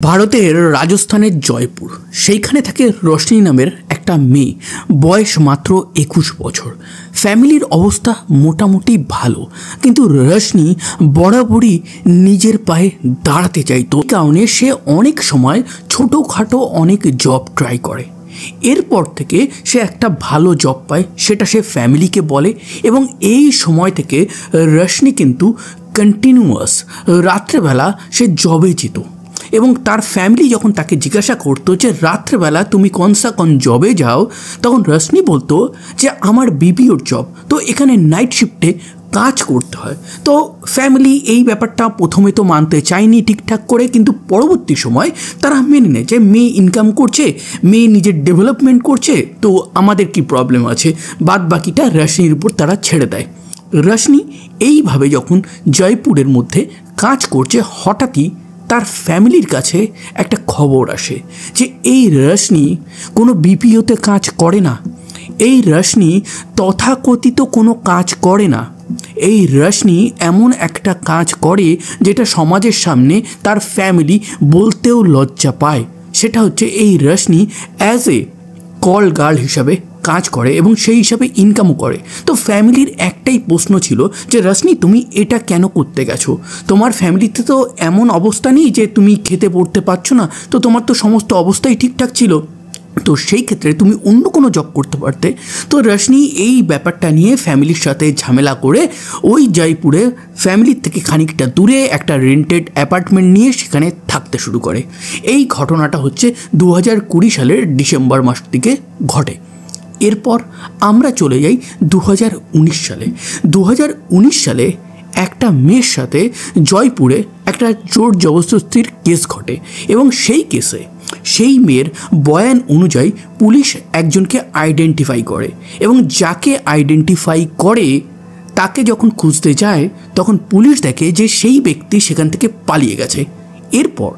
ভারতের রাজস্থানের জয়পুর সেইখানে থাকে রোশনি নামের একটা মেয়ে, বয়স মাত্র 21 বছর। ফ্যামিলির অবস্থা মোটামুটি ভালো, কিন্তু রোশনি বরাবরই নিজের পায়ে দাঁড়াতে চাইতো। এই কারণে সে অনেক সময় ছোটোখাটো অনেক জব ট্রাই করে। এরপর থেকে সে একটা ভালো জব পায়, সেটা সে ফ্যামিলিকে বলে এবং এই সময় থেকে রোশনি কিন্তু কন্টিনিউয়াস রাত্রেবেলা সে জবে যেত এবং তার ফ্যামিলি যখন তাকে জিজ্ঞাসা করতো যে রাত্রেবেলা তুমি কোন জবে যাও, তখন রোশনি বলতো যে আমার বিবিওর জব, তো এখানে নাইট শিফটে কাজ করতে হয়। তো ফ্যামিলি এই ব্যাপারটা প্রথমে তো মানতে চায়নি ঠিকঠাক করে, কিন্তু পরবর্তী সময় তারা মেনে নেয় যে মেয়ে ইনকাম করছে, মেয়ে নিজের ডেভেলপমেন্ট করছে, তো আমাদের কি প্রবলেম আছে, বাদ বাকিটা রোশনির উপর তারা ছেড়ে দেয়। রোশনি এইভাবে যখন জয়পুরের মধ্যে কাজ করছে, হঠাৎই তার ফ্যামিলির কাছে একটা খবর আসে যে এই রোশনি কোনো বিপিওতে কাজ করে না, এই রোশনি তথাকথিত কোনো কাজ করে না, এই রোশনি এমন একটা কাজ করে যেটা সমাজের সামনে তার ফ্যামিলি বলতেও লজ্জা পায়। সেটা হচ্ছে এই Roshni as a call girl হিসাবে কাজ করে এবং সেই হিসাবে ইনকামও করে। তো ফ্যামিলির একটাই প্রশ্ন ছিল যে রোশনি তুমি এটা কেন করতে গেছো, তোমার ফ্যামিলিতে তো এমন অবস্থা নেই যে তুমি খেতে পড়তে পারছো না, তো তোমার তো সমস্ত অবস্থাই ঠিকঠাক ছিল, তো সেই ক্ষেত্রে তুমি অন্য কোনো জব করতে পারতে। তো রোশনি এই ব্যাপারটা নিয়ে ফ্যামিলির সাথে ঝামেলা করে ওই জয়পুরে ফ্যামিলির থেকে খানিকটা দূরে একটা রেন্টেড অ্যাপার্টমেন্ট নিয়ে সেখানে থাকতে শুরু করে। এই ঘটনাটা হচ্ছে 2020 সালের ডিসেম্বর মাস থেকে ঘটে। এরপর আমরা চলে যাই 2019 সালে। 2019 সালে একটা মেয়ের সাথে জয়পুরে একটা জোর জবরদস্তির কেস ঘটে এবং সেই কেসে সেই মেয়ের বয়ান অনুযায়ী পুলিশ একজনকে আইডেন্টিফাই করে এবং যাকে আইডেন্টিফাই করে তাকে যখন খুঁজতে যায় তখন পুলিশ দেখে যে সেই ব্যক্তি সেখান থেকে পালিয়ে গেছে। এরপর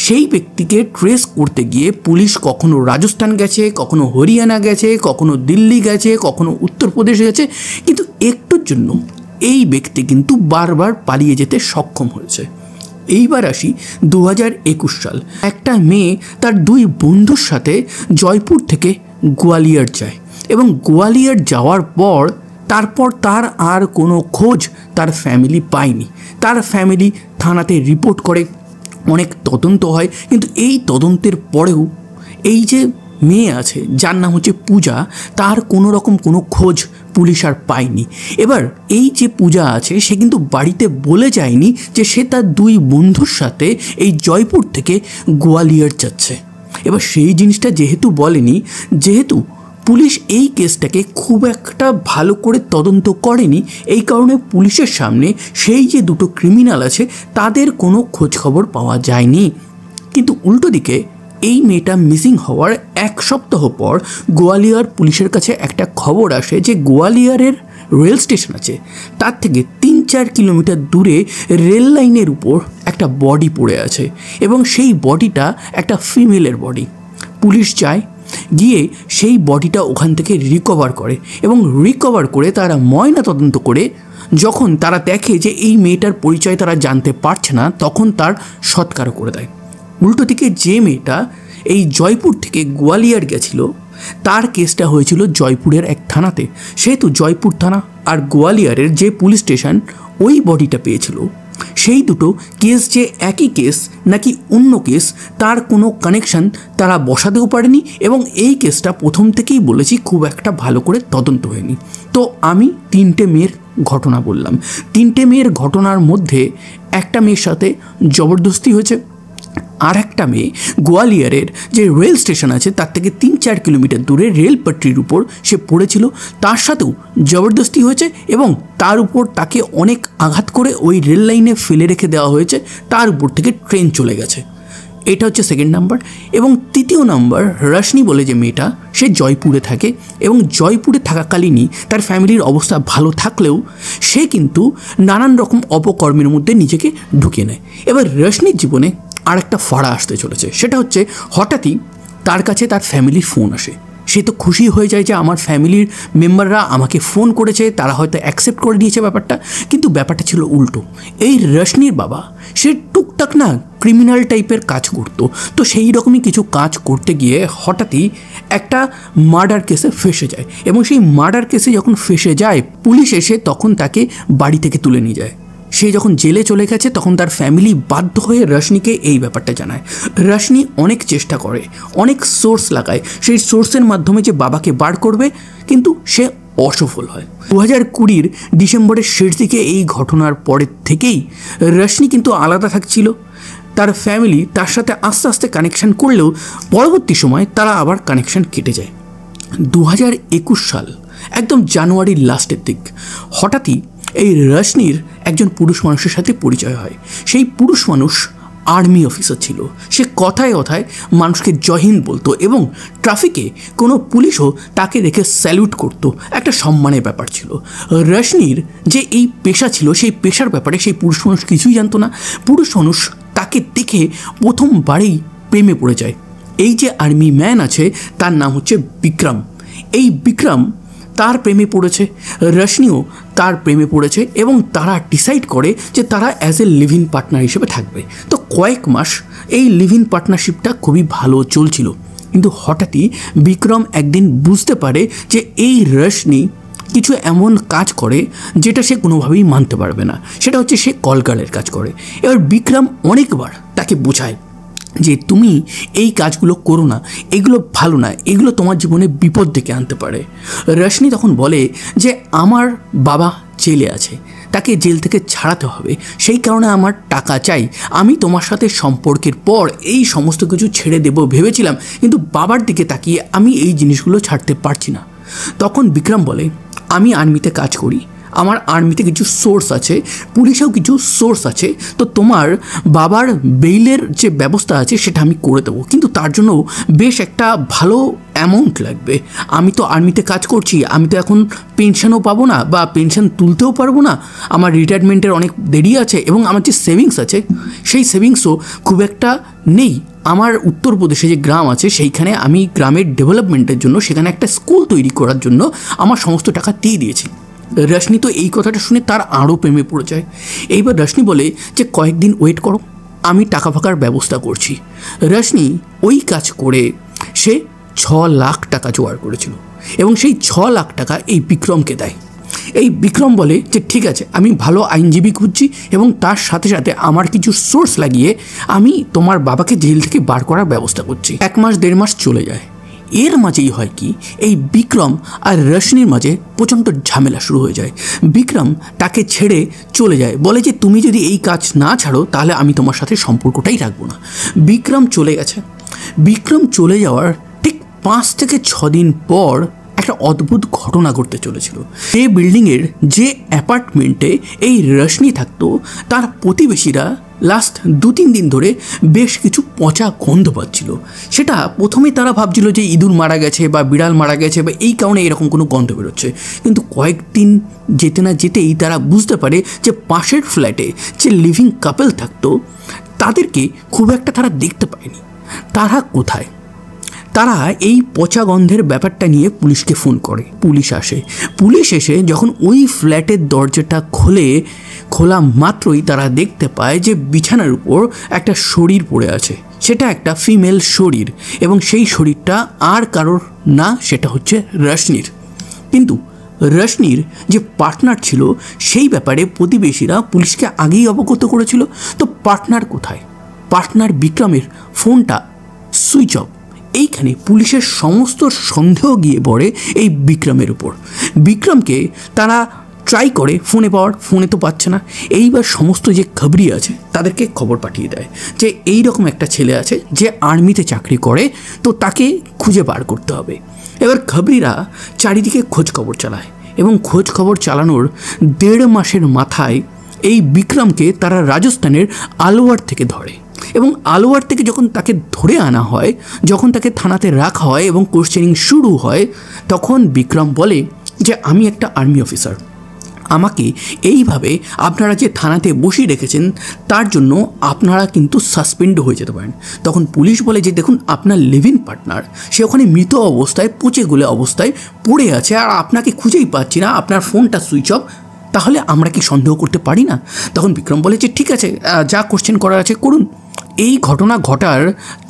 সেই ব্যক্তিকে ট্রেস করতে গিয়ে পুলিশ কখনো রাজস্থান গেছে, কখনো হরিয়ানা গেছে, কখনো দিল্লি গেছে, কখনো উত্তরপ্রদেশ গেছে, কিন্তু একটুর জন্য এই ব্যক্তি কিন্তু বারবার পালিয়ে যেতে সক্ষম হয়েছে। এইবার আসি 2021 সাল। একটা মেয়ে তার দুই বন্ধুর সাথে জয়পুর থেকে গোয়ালিয়র যায় এবং গোয়ালিয়র যাওয়ার পর তারপর তার আর কোনো খোঁজ তার ফ্যামিলি পায়নি। তার ফ্যামিলি থানাতে রিপোর্ট করে, অনেক তদন্ত হয়, কিন্তু এই তদন্তের পরেও এই যে মেয়ে আছে যার নাম হচ্ছে পূজা, তার কোনো রকম কোনো খোঁজ পুলিশ আর পায়নি। এবার এই যে পূজা আছে সে কিন্তু বাড়িতে বলে যায়নি যে সে তার দুই বন্ধুর সাথে এই জয়পুর থেকে গোয়ালিয়র যাচ্ছে। এবার সেই জিনিসটা যেহেতু বলেনি, যেহেতু পুলিশ এই কেসটাকে খুব একটা ভালো করে তদন্ত করেনি, এই কারণে পুলিশের সামনে সেই যে দুটো ক্রিমিনাল আছে তাদের কোনো খোঁজখবর পাওয়া যায়নি। কিন্তু উল্টো দিকে এই মেয়েটা মিসিং হওয়ার এক সপ্তাহ পর গোয়ালিয়র পুলিশের কাছে একটা খবর আসে যে গোয়ালিয়রের রেল স্টেশন আছে তার থেকে 3-4 কিলোমিটার দূরে রেল লাইনের উপর একটা বডি পড়ে আছে এবং সেই বডিটা একটা ফিমেলের বডি। পুলিশ যায়, গিয়ে সেই বডিটা ওখান থেকে রিকভার করে এবং রিকভার করে তারা ময়না তদন্ত করে যখন তারা দেখে যে এই মেয়েটার পরিচয় তারা জানতে পারছে না, তখন তার সৎকারও করে দেয়। উল্টো দিকে যে মেয়েটা এই জয়পুর থেকে গোয়ালিয়র গেছিল তার কেসটা হয়েছিল জয়পুরের এক থানাতে, সেহেতু জয়পুর থানা আর গোয়ালিয়রের যে পুলিশ স্টেশন ওই বডিটা পেয়েছিল, সেই দুটো কেস যে একই কেস নাকি অন্য কেস তার কোনো কানেকশান তারা বসাতেও পারেনি এবং এই কেসটা প্রথম থেকেই বলেছি খুব একটা ভালো করে তদন্ত হয়নি। তো আমি 3টে মেয়ের ঘটনা বললাম, 3টে মেয়ের ঘটনার মধ্যে একটা মেয়ের সাথে জবরদস্তি হয়েছে, আর একটা মেয়ে গোয়ালিয়রের যে রেল স্টেশন আছে তার থেকে 3-4 কিলোমিটার দূরে রেল পট্টির উপর সে পড়েছিল, তার সাথেও জবরদস্তি হয়েছে এবং তার উপর তাকে অনেক আঘাত করে ওই রেল লাইনে ফেলে রেখে দেওয়া হয়েছে, তার উপর থেকে ট্রেন চলে গেছে। এটা হচ্ছে সেকেন্ড নাম্বার। এবং তৃতীয় নাম্বার, রোশনি বলে যে মেয়েটা, সে জয়পুরে থাকে এবং জয়পুরে থাকাকালীনই তার ফ্যামিলির অবস্থা ভালো থাকলেও সে কিন্তু নানান রকম অপকর্মের মধ্যে নিজেকে ঢুকিয়ে নেয়। এবার রোশনির জীবনে আর একটা ফাড়া আসতে চলেছে, সেটা হচ্ছে হঠাৎই তার কাছে তার ফ্যামিলির ফোন আসে সে তো খুশি হয়ে যায় যে আমার ফ্যামিলির মেম্বাররা আমাকে ফোন করেছে, তারা হয়তো অ্যাকসেপ্ট করে নিয়েছে ব্যাপারটা। কিন্তু ব্যাপারটা ছিল উল্টো। এই রশনির বাবা সে টুকটাক না ক্রিমিনাল টাইপের কাজ করতো। তো সেই রকমই কিছু কাজ করতে গিয়ে হঠাৎই একটা মার্ডার কেসে ফেঁসে যায়, এবং সেই মার্ডার কেসে যখন ফেঁসে যায় পুলিশ এসে তখন তাকে বাড়ি থেকে তুলে নিয়ে যায়। সে যখন জেলে চলে গেছে তখন তার ফ্যামিলি বাধ্য হয়ে রশনিকে এই ব্যাপারটা জানায়। রশনি অনেক চেষ্টা করে, অনেক সোর্স লাগায় সেই সোর্সের মাধ্যমে যে বাবাকে বার করবে, কিন্তু সে অসফল হয়। 2020 ডিসেম্বরের শেষ দিকে এই ঘটনার পরের থেকেই রশনি কিন্তু আলাদা থাকছিল। তার ফ্যামিলি তার সাথে আস্তে আস্তে কানেকশান করলেও পরবর্তী সময় তারা আবার কানেকশান কেটে যায়। 2021 সাল একদম জানুয়ারির লাস্টের দিক হঠাৎই এই রশনির একজন পুরুষ মানুষের সাথে পরিচয় হয়। সেই পুরুষ মানুষ আর্মি অফিসার ছিল। সে কথায় কথায় মানুষকে জয় হিন্দ বলতো, এবং ট্রাফিকে কোনো পুলিশও তাকে দেখে স্যালুট করতো। একটা সম্মানের ব্যাপার ছিল। রশনির যে এই পেশা ছিল সেই পেশার ব্যাপারে সেই পুরুষ মানুষ কিছুই জানতো না। পুরুষ মানুষ তাকে দেখে প্রথমবারেই প্রেমে পড়ে যায়। এই যে আর্মি ম্যান আছে তার নাম হচ্ছে বিক্রম। এই বিক্রম তার প্রেমে পড়েছে, রশনিও তার প্রেমে পড়েছে, এবং তারা ডিসাইড করে যে তারা as a live in partner হিসেবে থাকবে। তো কয়েক মাস এই লিভ ইন পার্টনারশিপটা খুবই ভালো চলছিল। কিন্তু হঠাৎই বিক্রম একদিন বুঝতে পারে যে এই রশনি কিছু এমন কাজ করে যেটা সে কোনোভাবেই মানতে পারবে না। সেটা হচ্ছে সে কলগার্লের কাজ করে। এবার বিক্রম অনেকবার তাকে বোঝায় যে তুমি এই কাজগুলো করো না, এগুলো ভালো না, এগুলো তোমার জীবনে বিপদ ডেকে আনতে পারে। রশনি তখন বলে যে আমার বাবা জেলে আছে, তাকে জেল থেকে ছাড়াতে হবে, সেই কারণে আমার টাকা চাই। আমি তোমার সাথে সম্পর্কের পর এই সমস্ত কিছু ছেড়ে দেব ভেবেছিলাম, কিন্তু বাবার দিকে তাকিয়ে আমি এই জিনিসগুলো ছাড়তে পারছি না। তখন বিক্রম বলে আমি আর্মিতে কাজ করি, আমার আর্মিতে কিছু সোর্স আছে, পুলিশেও কিছু সোর্স আছে, তো তোমার বাবার বেইলের যে ব্যবস্থা আছে সেটা আমি করে দেবো, কিন্তু তার জন্য বেশ একটা ভালো অ্যামাউন্ট লাগবে। আমি তো আর্মিতে কাজ করছি, আমি তো এখন পেনশনও পাবো না বা পেনশন তুলতেও পারবো না, আমার রিটায়ারমেন্টের অনেক দেরি আছে, এবং আমার যে সেভিংস আছে সেই সেভিংসও খুব একটা নেই। আমার উত্তরপ্রদেশে যে গ্রাম আছে সেইখানে আমি গ্রামের ডেভেলপমেন্টের জন্য সেখানে একটা স্কুল তৈরি করার জন্য আমার সমস্ত টাকা দিয়ে দিয়েছি। রশনি তো এই কথাটা শুনে তার আরও প্রেমে পড়ে যায়। এইবার রশনি বলে যে কয়েকদিন ওয়েট করো, আমি টাকা ফাঁকার ব্যবস্থা করছি। রশনি ওই কাজ করে সে 6 লাখ টাকা জোগাড় করেছিল, এবং সেই 6 লাখ টাকা এই বিক্রমকে দেয়। এই বিক্রম বলে যে ঠিক আছে, আমি ভালো আইনজীবী খুঁজছি, এবং তার সাথে সাথে আমার কিছু সোর্স লাগিয়ে আমি তোমার বাবাকে জেল থেকে বার করার ব্যবস্থা করছি। 1 মাস 1.5 মাস চলে যায়। এর মাঝেই হয় কি, এই বিক্রম আর রশনির মাঝে প্রচণ্ড ঝামেলা শুরু হয়ে যায়। বিক্রম তাকে ছেড়ে চলে যায়, বলে যে তুমি যদি এই কাজ না ছাড়ো তাহলে আমি তোমার সাথে সম্পর্কটাই রাখবো না। বিক্রম চলে গেছে। বিক্রম চলে যাওয়ার ঠিক 5 থেকে 6 দিন পর একটা অদ্ভুত ঘটনা ঘটতে চলেছিল। এই বিল্ডিংয়ের যে অ্যাপার্টমেন্টে এই রশনি থাকতো তার প্রতিবেশীরা লাস্ট 2-3 দিন ধরে বেশ কিছু পচা গন্ধ পাচ্ছিল। সেটা প্রথমে তারা ভাবছিল যে ইঁদুর মারা গেছে বা বিড়াল মারা গেছে বা এই কারণে এরকম কোনো গন্ধ বেরোচ্ছে, কিন্তু কয়েকদিন যেতে না যেতেই তারা বুঝতে পারে যে পাশের ফ্ল্যাটে যে লিভিং কাপল থাকতো তাদেরকে খুব একটা তারা দেখতে পায়নি। তারা কোথায়? তারা এই পচা গন্ধের ব্যাপারটা নিয়ে পুলিশকে ফোন করে। পুলিশ আসে। পুলিশ এসে যখন ওই ফ্ল্যাটের দরজাটা খোলা মাত্রই তারা দেখতে পায় যে বিছানার উপর একটা শরীর পড়ে আছে। সেটা একটা ফিমেল শরীর, এবং সেই শরীরটা আর কারোর না, সেটা হচ্ছে রশনির। কিন্তু রশনির যে পার্টনার ছিল সেই ব্যাপারে প্রতিবেশীরা পুলিশকে আগেই অবগত করেছিল। তো পার্টনার কোথায়? পার্টনার বিক্রমের ফোনটা সুইচ অফ। এইখানে পুলিশের সমস্ত সন্দেহ গিয়ে পড়ে এই বিক্রমের উপর। বিক্রমকে তারা ট্রাই করে ফোনে পাওয়ার, ফোনে তো পাচ্ছে না। এইবার সমস্ত যে খবরি আছে তাদেরকে খবর পাঠিয়ে দেয় যে এই রকম একটা ছেলে আছে যে আর্মিতে চাকরি করে, তো তাকে খুঁজে বার করতে হবে। এবার খবরিরা চারিদিকে খোঁজ খবর চালায়, এবং খোঁজ খবর চালানোর 1.5 মাসের মাথায় এই বিক্রমকে তারা রাজস্থানের আলওয়ার থেকে ধরে, এবং আলওয়ার থেকে যখন তাকে ধরে আনা হয়, যখন তাকে থানাতে রাখা হয় এবং কোশ্চেনিং শুরু হয়, তখন বিক্রম বলে যে আমি একটা আর্মি অফিসার, আমাকে এইভাবে আপনারা যে থানাতে বসিয়ে রেখেছেন তার জন্য আপনারা কিন্তু সাসপেন্ড হয়ে যেতে পারেন। তখন পুলিশ বলে যে দেখুন, আপনার লিভ ইন পার্টনার সে ওখানে মৃত অবস্থায়, পচে গলে অবস্থায় পড়ে আছে, আর আপনাকে খুঁজেই পাচ্ছি না, আপনার ফোনটা সুইচ অফ, তাহলে আমরা কি সন্দেহ করতে পারি না? তখন বিক্রম বলে যে ঠিক আছে, যা কোশ্চেন করার আছে করুন। এই ঘটনা ঘটার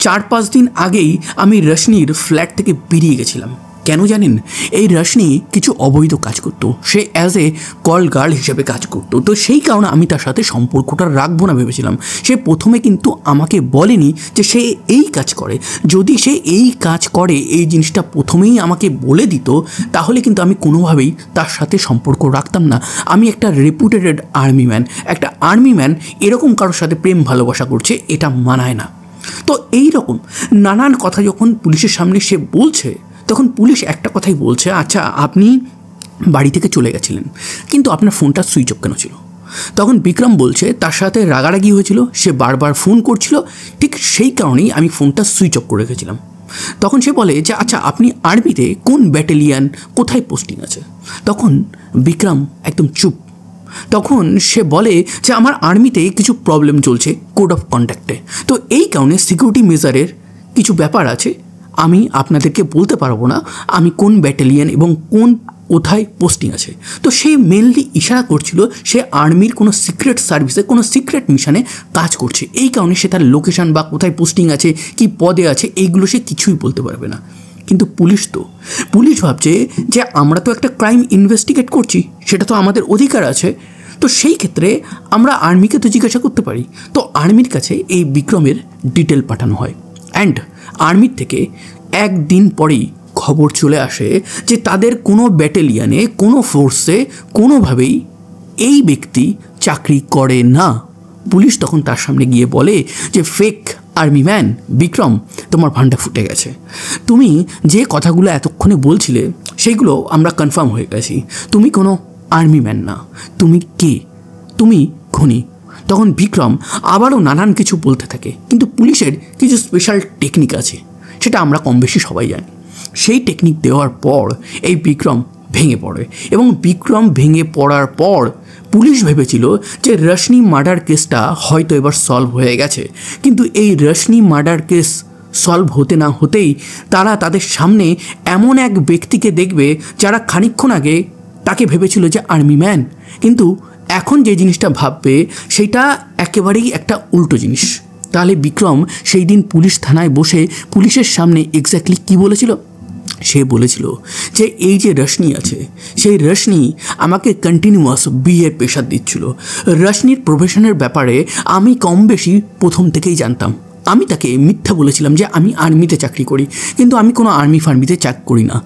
4-5 দিন আগেই আমি রশনির ফ্ল্যাট থেকে বেরিয়ে গেছিলাম। কেন জানেন? এই রশনি কিছু অবৈধ কাজ করতো, সে অ্যাজ এ কল গার্ল হিসেবে কাজ করতো। তো সেই কারণে আমি তার সাথে সম্পর্কটা রাখবো না ভেবেছিলাম। সে প্রথমে কিন্তু আমাকে বলেনি যে সে এই কাজ করে। যদি সে এই কাজ করে, এই জিনিসটা প্রথমেই আমাকে বলে দিত, তাহলে কিন্তু আমি কোনোভাবেই তার সাথে সম্পর্ক রাখতাম না। আমি একটা রেপুটেটেড আর্মি ম্যান, একটা আর্মি ম্যান এরকম কারোর সাথে প্রেম ভালোবাসা করছে, এটা মানায় না। তো এই রকম নানান কথা যখন পুলিশের সামনে সে বলছে, তখন পুলিশ একটা কথাই বলছে, আচ্ছা আপনি বাড়ি থেকে চলে গেছিলেন, কিন্তু আপনার ফোনটা সুইচ অফ কেন ছিল? তখন বিক্রম বলছে তার সাথে রাগারাগি হয়েছিল, সে বারবার ফোন করছিল, ঠিক সেই কারণেই আমি ফোনটা সুইচ অফ করে রেখেছিলাম। তখন সে বলে যে আচ্ছা আপনি আর্মিতে কোন ব্যাটালিয়ান, কোথায় পোস্টিং আছে? তখন বিক্রম একদম চুপ। তখন সে বলে যে আমার আর্মিতে কিছু প্রবলেম চলছে কোড অফ কন্ডাক্টে, তো এই কারণে সিকিউরিটি মেজারের কিছু ব্যাপার আছে, আমি আপনাদেরকে বলতে পারবো না আমি কোন ব্যাটালিয়ান এবং কোথায় পোস্টিং আছে। তো সে মেনলি ইশারা করছিল সে আর্মির কোনো সিক্রেট সার্ভিসে, কোনো সিক্রেট মিশনে কাজ করছে। এই কারণে সে তার লোকেশন বা কোথায় পোস্টিং আছে, কি পদে আছে, এইগুলো সে কিছুই বলতে পারবে না। কিন্তু পুলিশ ভাবছে যে আমরা তো একটা ক্রাইম ইনভেস্টিগেট করছি, সেটা তো আমাদের অধিকার আছে, তো সেই ক্ষেত্রে আমরা আর্মিকে তো জিজ্ঞাসা করতে পারি। তো আর্মির কাছে এই বিক্রমের ডিটেল পাঠানো হয়, অ্যান্ড আর্মির থেকে একদিন পরেই খবর চলে আসে যে তাদের কোনো ব্যাটালিয়ানে, কোনো ফোর্সে কোনোভাবেই এই ব্যক্তি চাকরি করে না। পুলিশ তখন তার সামনে গিয়ে বলে যে ফেক আর্মি ম্যান বিক্রম, তোমার ভান্ডা ফুটে গেছে, তুমি যে কথাগুলো এতক্ষণে বলছিলে সেগুলো আমরা কনফার্ম হয়ে গেছি, তুমি কোনো আর্মি ম্যান না, তুমি কে? তুমি খুনি। তখন বিক্রম আবারও নানান কিছু বলতে থাকে, কিন্তু পুলিশের কিছু স্পেশাল টেকনিক আছে, সেটা আমরা কম বেশি সবাই জানি। সেই টেকনিক দেওয়ার পর এই বিক্রম ভেঙে পড়ে, এবং বিক্রম ভেঙে পড়ার পর পুলিশ ভেবেছিল যে রশনি মার্ডার কেসটা হয়তো এবার সলভ হয়ে গেছে। কিন্তু এই রশনি মার্ডার কেস সলভ হতে না হতেই তারা তাদের সামনে এমন এক ব্যক্তিকে দেখবে যারা খানিকক্ষণ আগে তাকে ভেবেছিল যে আর্মি ম্যান, কিন্তু এখন যে জিনিসটা ভাববে সেটা একেবারেই একটা উল্টো জিনিস। তাহলে বিক্রম সেই দিন পুলিশ থানায় বসে পুলিশের সামনে এক্স্যাক্টলি কী বলেছিল? সে বলেছিল যে এই যে রশনি আছে, সেই রশনি আমাকে কন্টিনিউয়াস বিয়ের প্রেশার দিচ্ছিল। রশনির প্রফেশনের ব্যাপারে আমি কম বেশি প্রথম থেকেই জানতাম। আমি তাকে মিথ্যা বলেছিলাম যে আমি আর্মিতে চাকরি করি, কিন্তু আমি কোনো ফার্মিতে চাকরি করি না।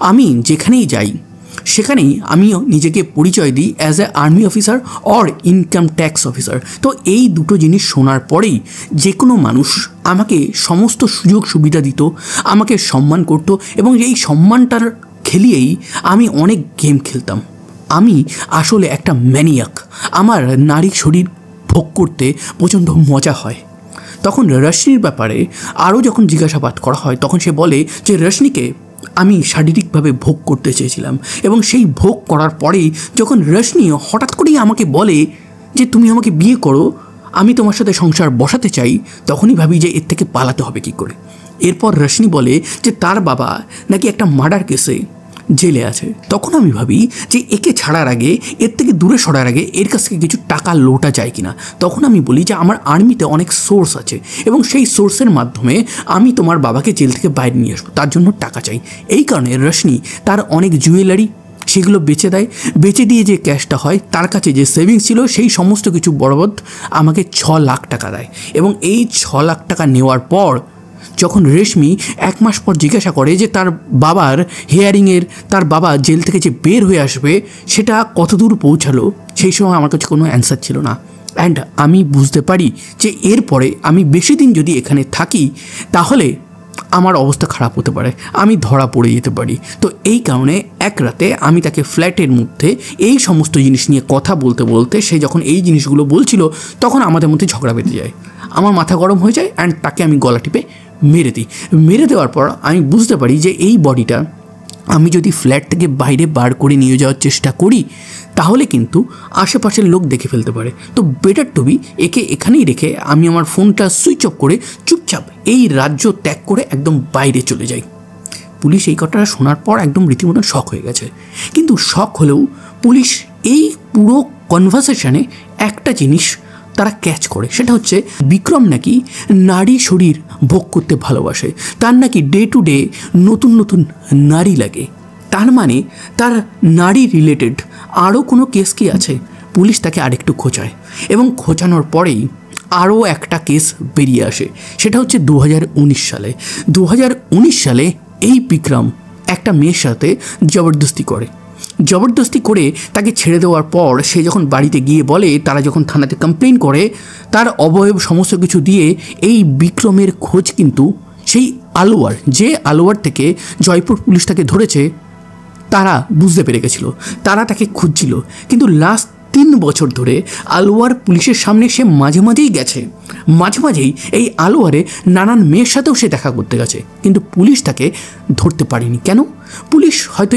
আমি যেখানেই যাই সেখানেই আমি নিজেকে পরিচয় দিই as a army officer or income tax officer. তো এই দুটো জিনিস শোনার পরেই যে কোনো মানুষ আমাকে সমস্ত সুযোগ সুবিধা দিত, আমাকে সম্মান করত, এবং এই সম্মানটার খেলিয়েই আমি অনেক গেম খেলতাম। আমি আসলে একটা ম্যানিয়াক, আমার নারী শরীর ভোগ করতে প্রচণ্ড মজা হয়। তখন রশনির ব্যাপারে আরও যখন জিজ্ঞাসাবাদ করা হয়, তখন সে বলে যে রশনিকে আমি শারীরিকভাবে ভোগ করতে চেয়েছিলাম, এবং সেই ভোগ করার পরেই যখন রশনি হঠাৎ করেই আমাকে বলে যে তুমি আমাকে বিয়ে করো, আমি তোমার সাথে সংসার বসাতে চাই, তখনই ভাবি যে এর থেকে পালাতে হবে কী করে। এরপর রশনি বলে যে তার বাবা নাকি একটা মার্ডার কেসে জেলে আছে। তখন আমি ভাবি যে একে ছাড়ার আগে, এর থেকে দূরে সরার আগে এর কাছ থেকে কিছু টাকা লোটা যায় কিনা। তখন আমি বলি যে আমার আর্মিতে অনেক সোর্স আছে, এবং সেই সোর্সের মাধ্যমে আমি তোমার বাবাকে জেল থেকে বাইরে নিয়ে আসবো, তার জন্য টাকা চাই। এই কারণে রশনি তার অনেক জুয়েলারি সেগুলো বেচে দেয়, বেচে দিয়ে যে ক্যাশটা হয়, তার কাছে যে সেভিংস ছিল সেই সমস্ত কিছু বরাবর আমাকে 6 লাখ টাকা দেয়। এবং এই 6 লাখ টাকা নেওয়ার পর যখন রেশমি 1 মাস পর জিজ্ঞাসা করে যে তার বাবার হিয়ারিংয়ের, তার বাবা জেল থেকে যে বের হয়ে আসবে সেটা কতদূর পৌঁছালো, সেই সময় আমার কাছে কোনো অ্যান্সার ছিল না। অ্যান্ড আমি বুঝতে পারি যে এরপরে আমি বেশি দিন যদি এখানে থাকি তাহলে আমার অবস্থা খারাপ হতে পারে, আমি ধরা পড়ে যেতে পারি। তো এই কারণে এক রাতে আমি তাকে ফ্ল্যাটের মধ্যে এই সমস্ত জিনিস নিয়ে কথা বলতে বলতে, সে যখন এই জিনিসগুলো বলছিল তখন আমাদের মধ্যে ঝগড়া বেঁধে যায়। আমার মাথা গরম হয়ে যায়, অ্যান্ড তাকে আমি গলা টিপে মেরে দিই। মেরে দেওয়ার পর আমি বুঝতে পারি যে এই বডিটা আমি যদি ফ্ল্যাট থেকে বাইরে বার করে নিয়ে যাওয়ার চেষ্টা করি তাহলে কিন্তু আশেপাশের লোক দেখে ফেলতে পারে। তো বেটার টু বি একে এখানেই রেখে আমি আমার ফোনটা সুইচ অফ করে চুপচাপ এই রাজ্য ত্যাগ করে একদম বাইরে চলে যাই। পুলিশ এই কথাটা শোনার পর একদম রীতিমতন শক হয়ে গেছে, কিন্তু শক হলেও পুলিশ এই পুরো কনভারসেশনে একটা জিনিস তারা ক্যাচ করে, সেটা হচ্ছে বিক্রম নাকি নারী শরীর ভোগ করতে ভালোবাসে, তার নাকি ডে টু ডে নতুন নতুন নারী লাগে। তার মানে তার নারী রিলেটেড আরও কোনো কেস কি আছে? পুলিশ তাকে আরেকটু খোঁচায় এবং খোঁচানোর পরেই আরও একটা কেস বেরিয়ে আসে। সেটা হচ্ছে 2019 সালে। 2019 সালে এই বিক্রম একটা মেয়ের সাথে জবরদস্তি করে তাকে ছেড়ে দেওয়ার পর সে যখন বাড়িতে গিয়ে বলে, তারা যখন থানাতে কমপ্লেন করে, তার অবয়ব সমস্ত কিছু দিয়ে এই বিক্রমের খোঁজ কিন্তু সেই আলোয়ার, যে আলোয়ার থেকে জয়পুর পুলিশ তাকে ধরেছে, তারা বুঝতে পেরে গেছিলো, তারা তাকে খুঁজছিল। কিন্তু লাস্ট 3 বছর ধরে আলোয়ার পুলিশের সামনে সে মাঝে মাঝেই এই আলোয়ারে নানান মেয়ের সাথেও সে দেখা করতে গেছে, কিন্তু পুলিশ তাকে ধরতে পারেনি। কেন? পুলিশ হয়তো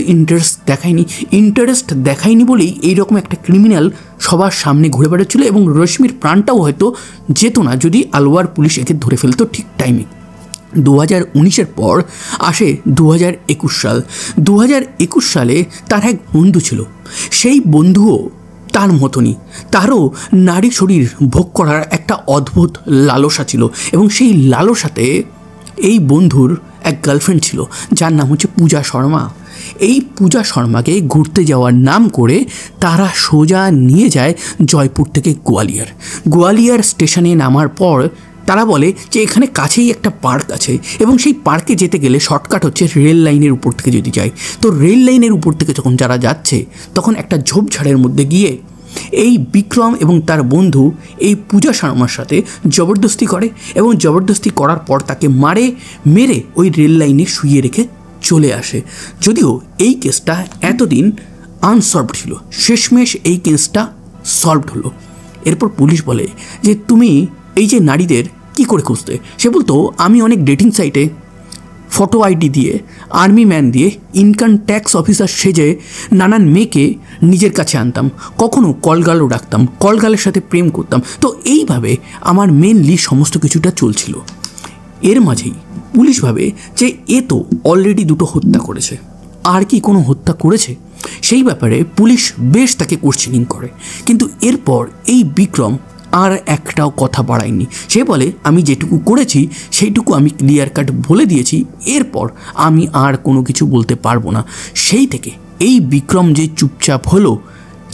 ইন্টারেস্ট দেখায়নি বলেই এইরকম একটা ক্রিমিনাল সবার সামনে ঘুরে বেড়াচ্ছিল, এবং রশ্মির প্রাণটাও হয়তো যেত না যদি আলোয়ার পুলিশ একে ধরে ফেলতো ঠিক টাইমে। 2019-এর পর আসে 2021 সাল। 2021 সালে তার এক বন্ধু ছিল, সেই বন্ধুও তার মতনই, তারও নারী শরীর ভোগ করার একটা অদ্ভুত লালসা ছিল, এবং সেই লালসাতে এই বন্ধুর এক গার্লফ্রেন্ড ছিল যার নাম হচ্ছে পূজা শর্মা। এই পূজা শর্মাকে ঘুরতে যাওয়ার নাম করে তারা সোজা নিয়ে যায় জয়পুর থেকে গোয়ালিয়র স্টেশনে নামার পর তারা বলে যে এখানে কাছেই একটা পার্ক আছে, এবং সেই পার্কে যেতে গেলে শর্টকাট হচ্ছে রেল লাইনের উপর থেকে যদি যায়। তো রেল লাইনের উপর থেকে যখন যারা যাচ্ছে তখন একটা ঝোপঝাড়ের মধ্যে গিয়ে এই বিক্রম এবং তার বন্ধু এই পূজা শর্মার সাথে জবরদস্তি করে, এবং জবরদস্তি করার পর তাকে মেরে ওই রেল লাইনে শুইয়ে রেখে চলে আসে। যদিও এই কেসটা এতদিন আনসলভড ছিল, শেষমেশ এই কেসটা সলভড হলো। এরপর পুলিশ বলে যে তুমি এই যে নারীদের কি করে খুঁজতে? সে বলতো আমি অনেক ডেটিং সাইটে ফটো আইডি দিয়ে, আর্মি ম্যান দিয়ে, ইনকাম ট্যাক্স অফিসার সেজে নানান মেয়েকে নিজের কাছে আনতাম, কখনো কলগালও রাখতাম, কলগালের সাথে প্রেম করতাম। তো এইভাবে আমার মেনলি সমস্ত কিছুটা চলছিল। এর মাঝেই পুলিশ ভাবে যে এ তো অলরেডি 2টো হত্যা করেছে, আর কি কোনো হত্যা করেছে? সেই ব্যাপারে পুলিশ বেশ তাকে কোশ্চেনিং করে, কিন্তু এরপর এই বিক্রম আর একটাও কথা বাড়ায়নি। সে বলে আমি যেটুকু করেছি সেইটুকু আমি ক্লিয়ার কাট বলে দিয়েছি, এরপর আমি আর কোনো কিছু বলতে পারবো না। সেই থেকে এই বিক্রম যে চুপচাপ হলো,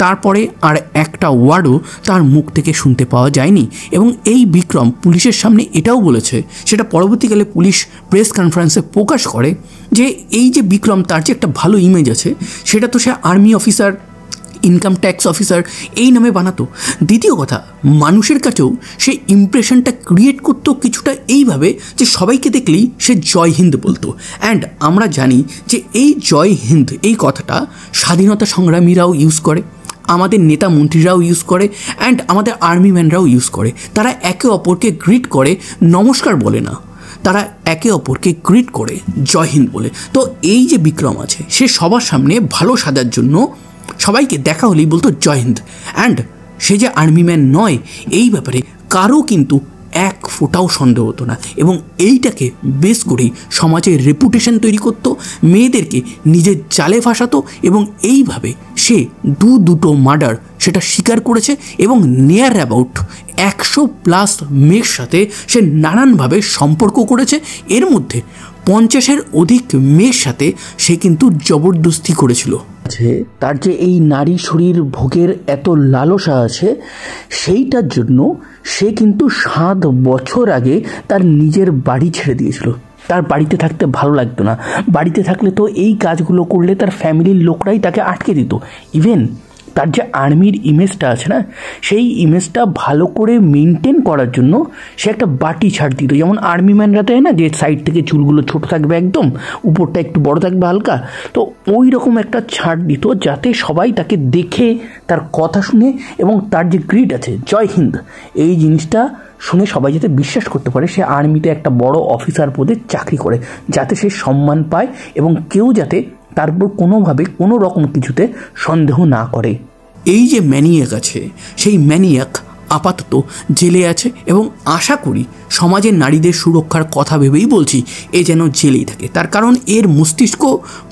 তারপরে আর একটা ওয়ার্ডও তার মুখ থেকে শুনতে পাওয়া যায়নি। এবং এই বিক্রম পুলিশের সামনে এটাও বলেছে, সেটা পরবর্তীকালে পুলিশ প্রেস কনফারেন্সে প্রকাশ করে, যে এই যে বিক্রম তার যে একটা ভালো ইমেজ আছে সেটা তো সে army officer, income tax officer এই নামে বানাতো। দ্বিতীয় কথা, মানুষের কাছেও সেই ইমপ্রেশনটা ক্রিয়েট করতো কিছুটা এইভাবে যে সবাইকে দেখলেই সে জয় হিন্দ বলতো। অ্যান্ড আমরা জানি যে এই জয় হিন্দ এই কথাটা স্বাধীনতা সংগ্রামীরাও ইউজ করে, আমাদের নেতা মন্ত্রীরাও ইউজ করে, অ্যান্ড আমাদের আর্মি ম্যানরাও ইউজ করে। তারা একে অপরকে গ্রিট করে, নমস্কার বলে না, তারা একে অপরকে গ্রিট করে জয় হিন্দ বলে। তো এই যে বিক্রম আছে সে সবার সামনে ভালো সাজার জন্য সবাইকে দেখা হলেই বলতো জয় হিন্দ। অ্যান্ড সে যে আর্মি ম্যান নয় এই ব্যাপারে কারও কিন্তু এক ফোঁটাও সন্দেহ হতো না, এবং এইটাকে বেস করেই সমাজের রেপুটেশন তৈরি করতো, মেয়েদেরকে নিজের জালে ফাঁসাতো, এবং এইভাবে সে দুটো মার্ডার সেটা স্বীকার করেছে, এবং নিয়ার অ্যাবাউট 100+ মেয়ের সাথে সে নানানভাবে সম্পর্ক করেছে। এর মধ্যে 50-এর অধিক মেয়ের সাথে সে কিন্তু জবরদস্তি করেছিল। তার যে এই নারী শরীর ভোগের এত লালসা আছে, সেইটার জন্য সে কিন্তু 7 বছর আগে তার নিজের বাড়ি ছেড়ে দিয়েছিল। তার বাড়িতে থাকতে ভালো লাগতো না, বাড়িতে থাকলে তো এই কাজগুলো করলে তার ফ্যামিলির লোকরাই তাকে আটকে দিত। ইভেন তার যে আর্মির ইমেজটা আছে না, সেই ইমেজটা ভালো করে মেনটেন করার জন্য সে একটা বাটি ছাড় দিত, যেমন আর্মি ম্যানরা দেয় না যে সাইড থেকে চুলগুলো ছোট থাকবে একদম, উপরটা একটু বড় থাকবে হালকা, তো ওই রকম একটা ছাড় দিত যাতে সবাই তাকে দেখে, তার কথা শুনে, এবং তার যে গ্রিড আছে জয় হিন্দ এই জিনিসটা শুনে সবাই যাতে বিশ্বাস করতে পারে সে আর্মিতে একটা বড় অফিসার পদে চাকরি করে, যাতে সে সম্মান পায় এবং কেউ যাতে তারপর কোনোভাবে কোনো রকম কিছুতে সন্দেহ না করে। এই যে ম্যানিয়াক আছে, সেই ম্যানিয়াক আপাতত জেলে আছে এবং আশা করি সমাজের নারীদের সুরক্ষার কথা ভেবেই বলছি এ যেন জেলেই থাকে। তার কারণ এর মস্তিষ্ক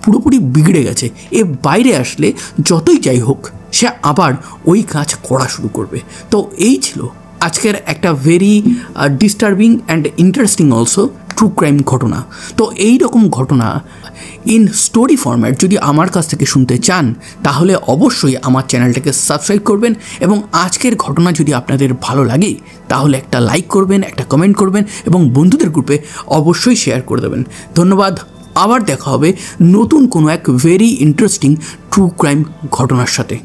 পুরোপুরি বিগড়ে গেছে। এ বাইরে আসলে যতই যাই হোক সে আবার ওই কাজ করা শুরু করবে। তো এই ছিল আজকের একটা very disturbing and interesting also true crime ঘটনা। তো এই রকম ঘটনা ইন স্টোরি ফরম্যাট যদি আমার কাছ থেকে শুনতে চান তাহলে অবশ্যই আমার চ্যানেলটাকে সাবস্ক্রাইব করবেন, এবং আজকের ঘটনা যদি আপনাদের ভালো লাগে তাহলে একটা লাইক করবেন, একটা কমেন্ট করবেন এবং বন্ধুদের গ্রুপে অবশ্যই শেয়ার করে দেবেন। ধন্যবাদ। আবার দেখা হবে নতুন কোনো এক ভেরি ইন্টারেস্টিং ট্রু ক্রাইম ঘটনার সাথে।